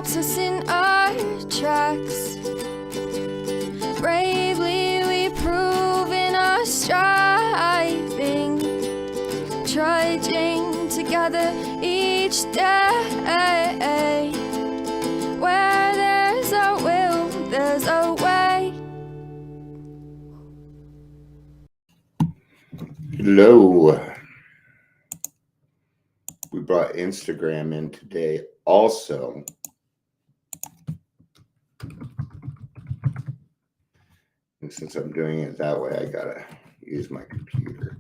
stops us in our tracks. Bravely we prove in our striving, trudging together each day. Where there's a will, there's a way. Hello. We brought Instagram in today also. And since I'm doing it that way, I gotta use my computer.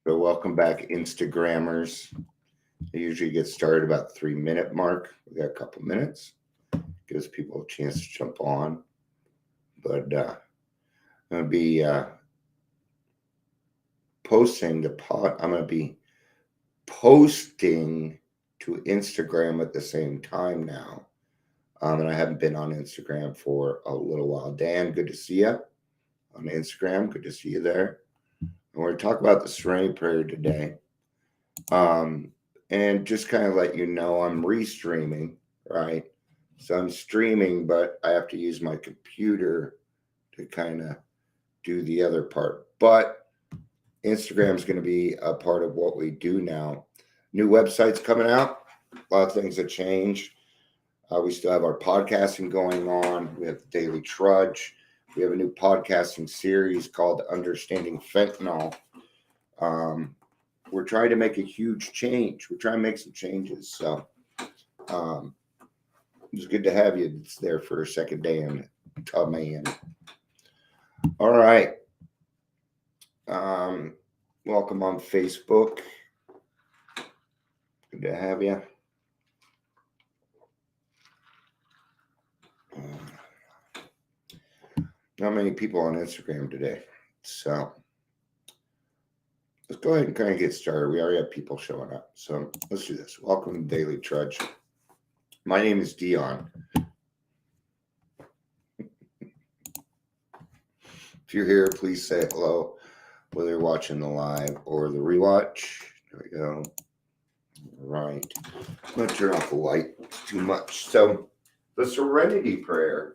So welcome back, Instagrammers. I usually get started about the 3-minute mark. We got a couple minutes. Gives people a chance to jump on. But I'm going to be posting I'm going to be posting to Instagram at the same time now. And I haven't been on Instagram for a little while. Dan, good to see you on Instagram. Good to see you there. And we're going to talk about the Serenity Prayer today. And just kind of let you know, I'm restreaming, right? So I'm streaming, but I have to use my computer to kind of do the other part. But Instagram is going to be a part of what we do now. New website's coming out. A lot of things have changed. We still have our podcasting going on. We have the Daily Trudge. We have a new podcasting series called Understanding Fentanyl. We're trying to make a huge change. We're trying to make some changes. So it's good to have you. It's there for a second day and tell me. All right. Welcome on Facebook. Good to have you. Not many people on Instagram today. So let's go ahead and kind of get started. We already have people showing up. So let's do this. Welcome to Daily Trudge. My name is Dion. If you're here, please say hello, whether you're watching the live or the rewatch. There we go. All right. I'm going to turn off the light. It's too much. So the Serenity Prayer.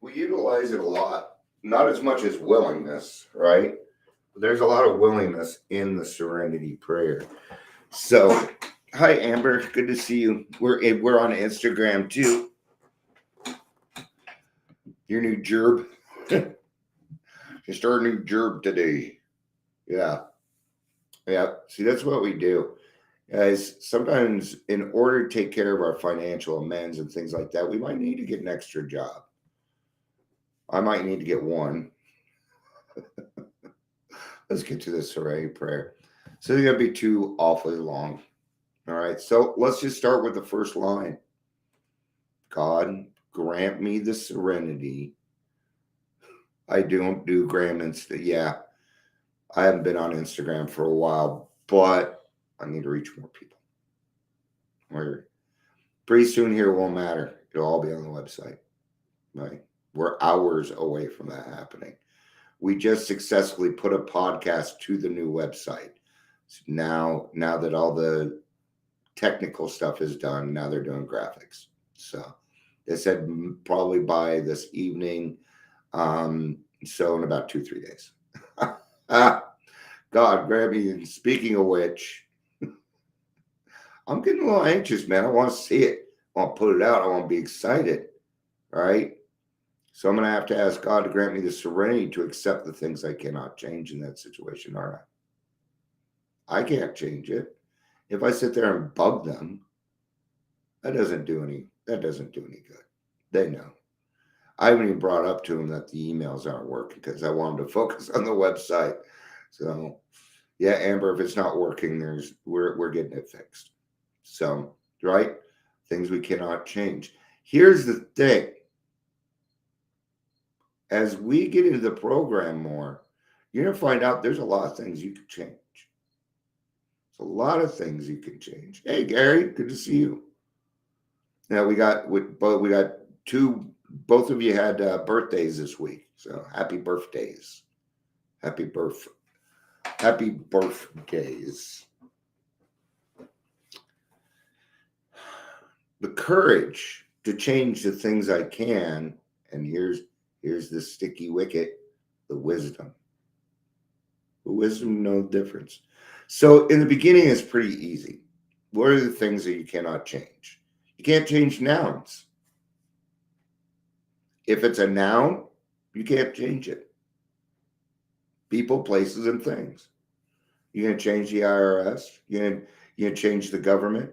We utilize it a lot. Not as much as willingness, right? But there's a lot of willingness in the Serenity Prayer. So, hi Amber, good to see you. We're on Instagram too. Your new gerb. Just our new gerb today. Yeah. See, that's what we do. Guys, sometimes in order to take care of our financial amends and things like that, we might need to get an extra job. I might need to get one. Let's get to the Serenity Prayer. So they're going to be too awfully long. All right. So let's just start with the first line. God, grant me the serenity. I don't do gram Insta. Yeah. I haven't been on Instagram for a while, but I need to reach more people. Pretty soon here, it won't matter. It'll all be on the website. Right. We're hours away from that happening. We just successfully put a podcast to the new website. So now that all the technical stuff is done, now they're doing graphics. So they said probably by this evening. So in about 2-3 days. God, grab me. And speaking of which, I'm getting a little anxious, man. I want to see it. I want to put it out. I want to be excited. All right. So I'm going to have to ask God to grant me the serenity to accept the things I cannot change in that situation. All right. I can't change it. If I sit there and bug them, that doesn't do any good. They know. I haven't even brought up to them that the emails aren't working because I want them to focus on the website. So yeah, Amber, if it's not working, we're getting it fixed. So, right? Things we cannot change. Here's the thing. As we get into the program more, you're going to find out there's a lot of things you can change. There's a lot of things you can change. Hey, Gary, good to see you. Now we got both of you had birthdays this week. So happy birthdays. Happy birth. Happy birthdays. The courage to change the things I can, and here's the sticky wicket, the wisdom. The wisdom knows the difference. So in the beginning, it's pretty easy. What are the things that you cannot change? You can't change nouns. If it's a noun, you can't change it. People, places, and things. You're going to change the IRS. You're going to change the government.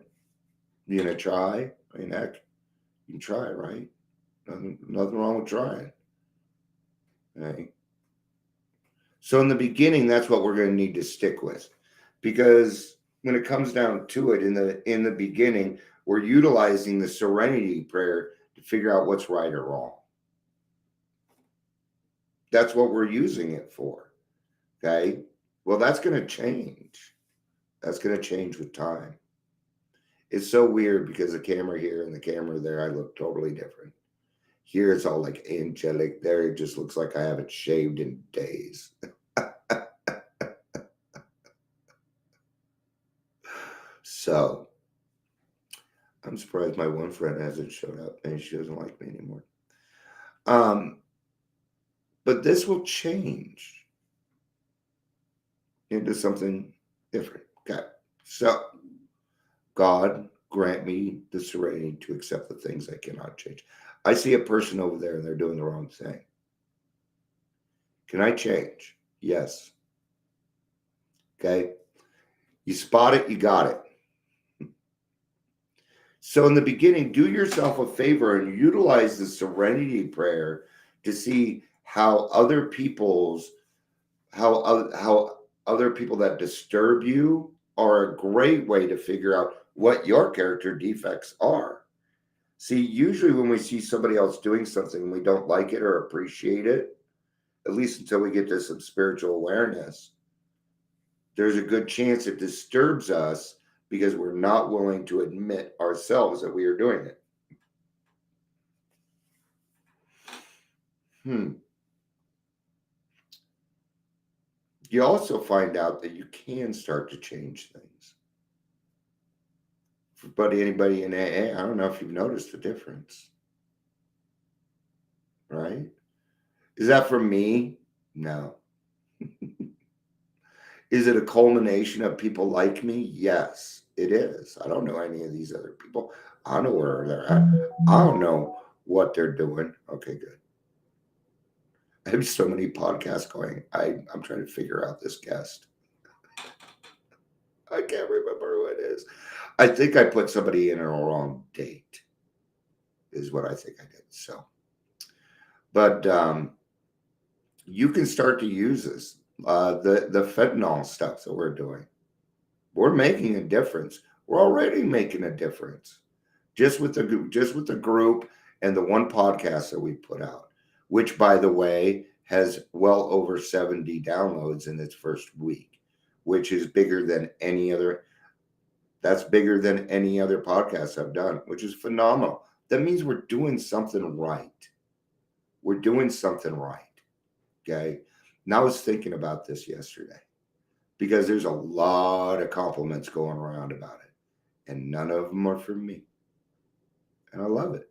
You're going to try. I mean, heck, you can try, right? Nothing wrong with trying. Right? So in the beginning, that's what we're going to need to stick with, because when it comes down to it, in the beginning, we're utilizing the Serenity Prayer to figure out what's right or wrong. That's what we're using it for. Okay. Well, that's going to change. That's going to change with time. It's so weird because the camera here and the camera there, I look totally different. Here it's all like angelic. There it just looks like I haven't shaved in days. So I'm surprised my one friend hasn't showed up and she doesn't like me anymore. But this will change into something different. Okay. So God grant me the serenity to accept the things I cannot change. I see a person over there and they're doing the wrong thing. Can I change? Yes. Okay. You spot it, you got it. So in the beginning, do yourself a favor and utilize the Serenity Prayer to see how other people that disturb you are a great way to figure out what your character defects are. See, usually when we see somebody else doing something and we don't like it or appreciate it, at least until we get to some spiritual awareness, there's a good chance it disturbs us because we're not willing to admit ourselves that we are doing it. You also find out that you can start to change things. But anybody in AA, I don't know if you've noticed the difference. Right? Is that for me? No. Is it a culmination of people like me? Yes, it is. I don't know any of these other people. I don't know where they're at. I don't know what they're doing. Okay, good. I have so many podcasts going. I'm trying to figure out this guest. I can't remember who it is. I think I put somebody in a wrong date, is what I think I did. So, but you can start to use this. The fentanyl stuff that we're doing. We're making a difference. We're already making a difference just with the group and the one podcast that we put out, which, by the way, has well over 70 downloads in its first week, which is bigger than any other. That's bigger than any other podcast I've done, which is phenomenal. That means we're doing something right. We're doing something right. Okay. And I was thinking about this yesterday because there's a lot of compliments going around about it, and none of them are from me. And I love it.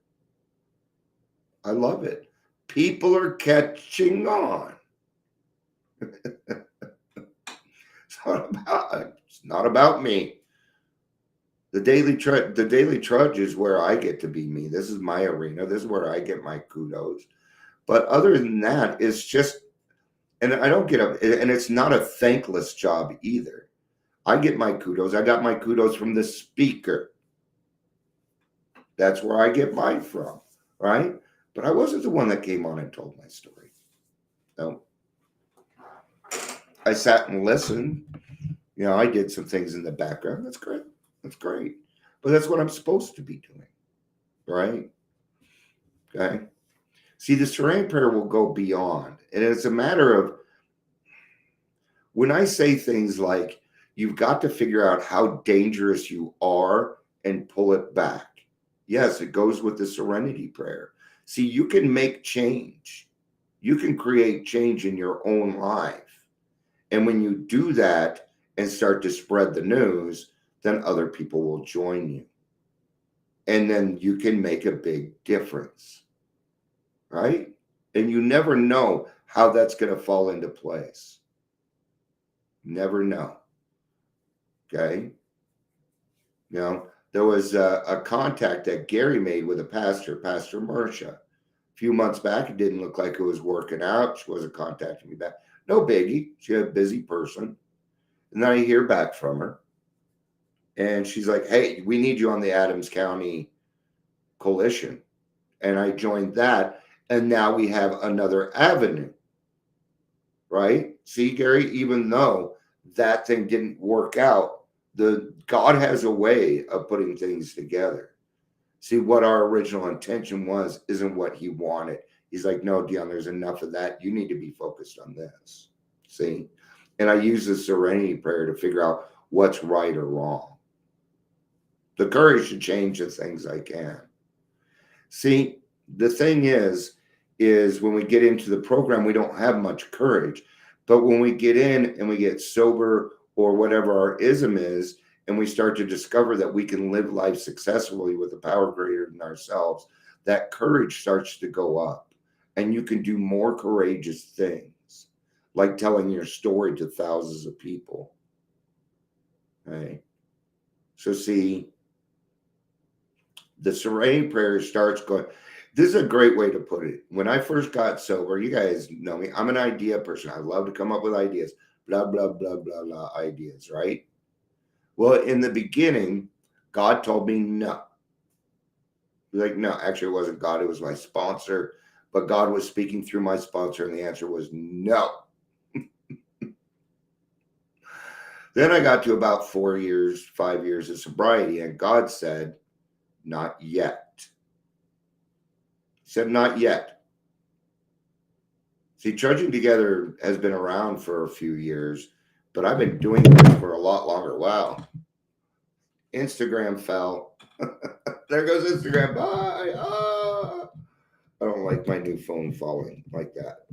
I love it. People are catching on. It's not about me. The Daily Trudge is where I get to be me. This is my arena. This is where I get my kudos. But other than that, it's just, and I don't get up, and it's not a thankless job either. I get my kudos. I got my kudos from the speaker. That's where I get mine from, right? But I wasn't the one that came on and told my story. No. I sat and listened. You know, I did some things in the background. That's great. That's great. But that's what I'm supposed to be doing, right? Okay. See, the Serenity Prayer will go beyond. And it's a matter of, when I say things like, you've got to figure out how dangerous you are and pull it back. Yes, it goes with the Serenity Prayer. See, you can make change. You can create change in your own life. And when you do that and start to spread the news, then other people will join you. And then you can make a big difference, right? And you never know how that's going to fall into place. Never know. Okay? You know, there was a contact that Gary made with a pastor, Pastor Marcia. A few months back, it didn't look like it was working out. She wasn't contacting me back. No biggie. She's a busy person. And then I hear back from her. And she's like, hey, we need you on the Adams County Coalition. And I joined that. And now we have another avenue. Right? See, Gary, even though that thing didn't work out, God has a way of putting things together. See, what our original intention was isn't what he wanted. He's like, no, Dion, there's enough of that. You need to be focused on this. See? And I use the Serenity Prayer to figure out what's right or wrong. The courage to change the things I can. See, the thing is when we get into the program, we don't have much courage. But when we get in and we get sober or whatever our ism is, and we start to discover that we can live life successfully with a power greater than ourselves, that courage starts to go up. And you can do more courageous things, like telling your story to thousands of people. Right? So see, the Serenity Prayer starts going. This is a great way to put it. When I first got sober, you guys know me. I'm an idea person. I love to come up with ideas. Blah, blah, blah, blah, blah, ideas, right? Well, in the beginning, God told me no. Like, no, actually, it wasn't God. It was my sponsor. But God was speaking through my sponsor, and the answer was no. Then I got to about 5 years of sobriety, and God said, not yet. He said, not yet. See, Trudging Together has been around for a few years, but I've been doing this for a lot longer. Wow. Instagram fell. There goes Instagram. Bye. Ah. I don't like my new phone falling like that.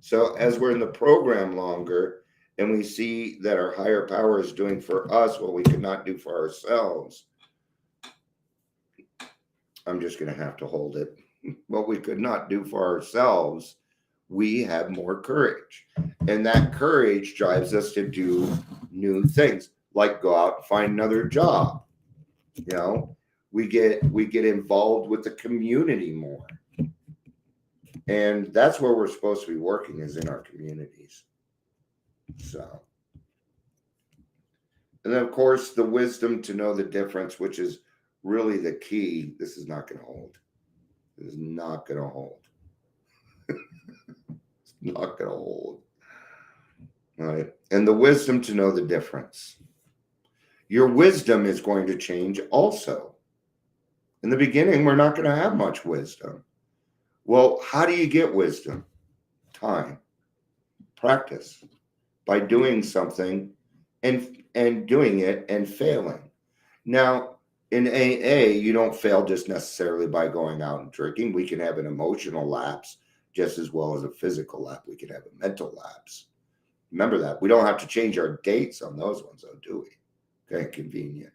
So as we're in the program longer and we see that our higher power is doing for us what we could not do for ourselves, I'm just going to have to hold it. What we could not do for ourselves, we have more courage. And that courage drives us to do new things, like go out and find another job. You know, we get involved with the community more. And that's where we're supposed to be working, is in our communities. So, and then of course the wisdom to know the difference, which is really the key. This is not going to hold. This is not going to hold. It's not going to hold. All right. And the wisdom to know the difference. Your wisdom is going to change also. In the beginning, we're not going to have much wisdom. Well, how do you get wisdom? Time. Practice. By doing something and doing it and failing. Now, in AA, you don't fail just necessarily by going out and drinking. We can have an emotional lapse just as well as a physical lapse. We can have a mental lapse. Remember that. We don't have to change our dates on those ones, though, do we? Okay, convenient.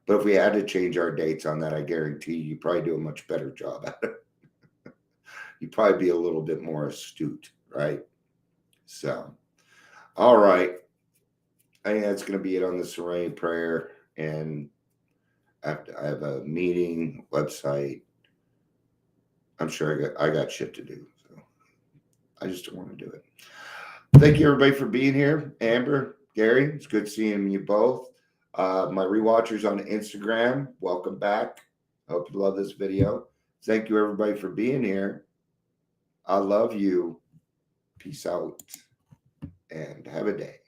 But if we had to change our dates on that, I guarantee you'd probably do a much better job at it. You'd probably be a little bit more astute, right? So, all right. I think that's going to be it on the Serenity Prayer. And I have a meeting, website. I'm sure I got shit to do. So I just don't want to do it. Thank you, everybody, for being here. Amber, Gary, it's good seeing you both. My rewatchers on Instagram, welcome back. I hope you love this video. Thank you, everybody, for being here. I love you. Peace out and have a day.